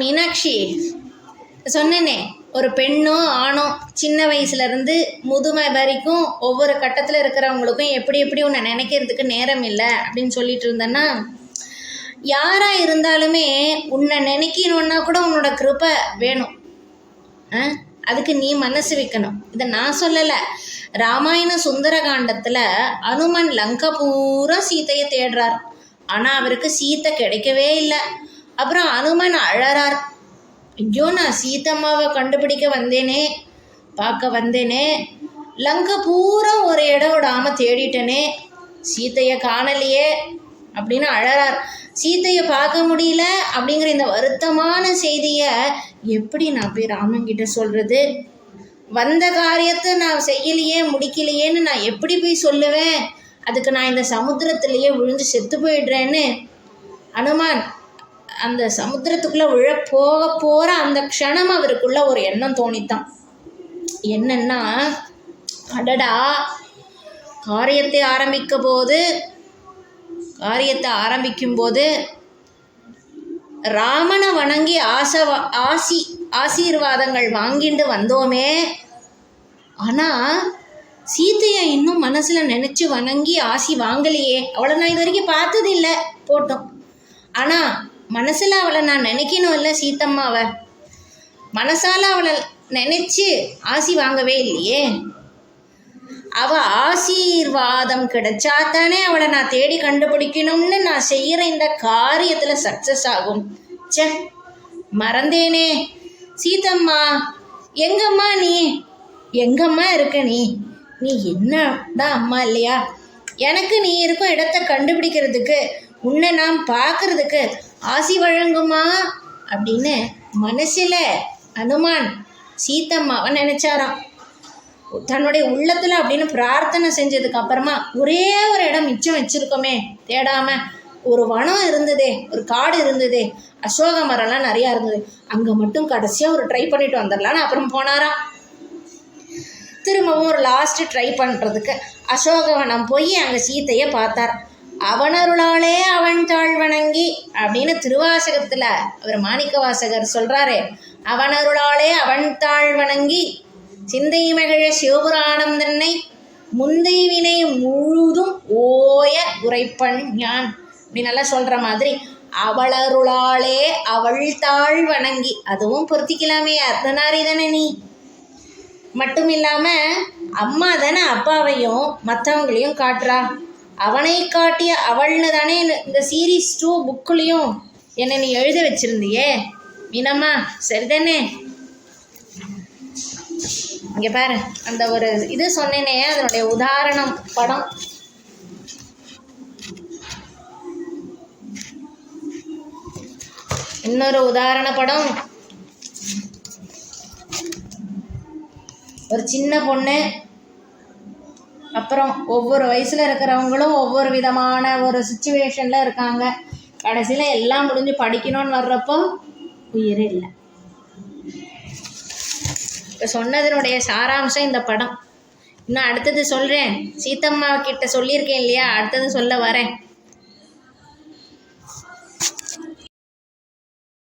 மீனாட்சி, சொன்னேனே, ஒரு பெண்ணோ ஆணோ சின்ன வயசுலேருந்து முதுமை வரைக்கும் ஒவ்வொரு கட்டத்தில் இருக்கிறவங்களுக்கும் எப்படி எப்படி உன்னை நினைக்கிறதுக்கு நேரம் இல்லை அப்படின்னு சொல்லிட்டு இருந்தேன்னா, யாராக இருந்தாலுமே உன்னை நினைக்கணுன்னா கூட உன்னோட கிருபை வேணும். அதுக்கு நீ மனசு வைக்கணும். இதை நான் சொல்லலை. ராமாயண சுந்தரகாண்டத்தில் அனுமன் லங்கை பூரா சீத்தையை தேடுறார். ஆனால் அவருக்கு சீத்தை கிடைக்கவே இல்லை. அப்புறம் அனுமன் அழறார். ஐயோ, நான் சீத்தம்மாவை கண்டுபிடிக்க வந்தேனே, பார்க்க வந்தேனே, லங்கை பூரா ஒரு இடம் விடாமல் தேடிட்டேனே, சீத்தையை காணலையே அப்படின்னு அழறார். சீத்தையை பார்க்க முடியல அப்படிங்கிற இந்த வருத்தமான செய்தியை எப்படி நான் போய் ராமன்கிட்ட சொல்கிறது? வந்த காரியத்தை நான் செய்யலையே, முடிக்கலையேன்னு நான் எப்படி போய் சொல்லுவேன்? அதுக்கு நான் இந்த சமுத்திரத்திலேயே விழுந்து செத்து போயிடுறேன்னு அனுமான் அந்த சமுத்திரத்துக்குள்ளே போக போகிற அந்த க்ஷணம் அவருக்குள்ள ஒரு எண்ணம் தோணித்தான். என்னன்னா, அடடா, காரியத்தை ஆரம்பிக்கும்போது ராமனை வணங்கி ஆசீர்வாதங்கள் வாங்கிட்டு வந்தோமே, ஆனால் சீத்தையை இன்னும் மனசில் நினச்சி வணங்கி ஆசி வாங்கலையே. அவளை நான் இது வரைக்கும் பார்த்தது இல்லை, போட்டோம். ஆனால் மனசில் அவளை நான் நினைக்கணும் இல்லை, சீத்தம்மாவை மனசால் அவளை நினச்சி ஆசி வாங்கவே இல்லையே. அவள் ஆசீர்வாதம் கிடைச்சா தானே அவளை நான் தேடி கண்டுபிடிக்கணும்னு நான் செய்கிற இந்த காரியத்தில் சக்ஸஸ் ஆகும். மறந்தேனே. சீத்தம்மா, எங்கம்மா நீ? எங்கம்மா இருக்க நீ? நீ என்னடா அம்மா இல்லையா? எனக்கு நீ இருக்கும் இடத்த கண்டுபிடிக்கிறதுக்கு, உன்னை நான் பார்க்கறதுக்கு ஆசி வழங்குமா அப்படின்னு மனசில் அனுமான் சீத்தம்மாவை நினச்சாராம். தன்னுடைய உள்ளத்தில் அப்படின்னு பிரார்த்தனை செஞ்சதுக்கு அப்புறமா, ஒரே ஒரு இடம் மிச்சம் வச்சுருக்கோமே தேடாமல், ஒரு வனம் இருந்ததே, ஒரு காடு இருந்ததே, அசோக மரம்லாம் நிறையா இருந்தது, அங்கே மட்டும் கடைசியாக ஒரு ட்ரை பண்ணிட்டு வந்துடலான்னு அப்புறம் போனாராம். திரும்பவும் ஒரு லாஸ்ட்டு ட்ரை பண்ணுறதுக்கு அசோகவனம் போய் அங்கே சீத்தையை பார்த்தார். அவனருளாலே அவன் தாழ் வணங்கி அப்படின்னு திருவாசகத்தில் அவர் மாணிக்க வாசகர் சொல்கிறாரு. அவனருளாலே அவன் தாழ் வணங்கி சிந்தை மகிழ சிவபுராணம் தன்னை முந்தை வினை முழுதும் ஓய உரைப்பன் ஞான் அப்படின்னு நல்லா சொல்கிற மாதிரி, அவளருளாலே அவள் தாழ் வணங்கி, அதுவும் பொருத்திக்கலாமே, அர்த்தநாரி தானே நீ. மட்டும் இல்லாமல் அம்மா தானே அப்பாவையும் மற்றவங்களையும் காட்டுறா. அவனை காட்டிய அவள்னு தானே இந்த சீரீஸ் 2 புக்குலேயும் என்னை நீ எழுத வச்சுருந்தியே மீனம்மா, சரிதானே? இங்கே பாரு, அந்த ஒரு இது சொன்னேனே, அதனுடைய உதாரணம் படம். இன்னொரு உதாரண படம், ஒரு சின்ன பொண்ணு, அப்புறம் ஒவ்வொரு வயசில் இருக்கிறவங்களும் ஒவ்வொரு விதமான ஒரு சுச்சுவேஷனில் இருக்காங்க. கடைசியில் எல்லாம் முடிஞ்சு படிக்கணும்னு வர்றப்போ உயிரே இல்லை. இப்போ சொன்னதனுடைய சாராம்சம் இந்த படம். இன்னும் அடுத்தது சொல்கிறேன். சீத்தம்மா கிட்ட சொல்லியிருக்கேன் இல்லையா, அடுத்தது சொல்ல வரேன்.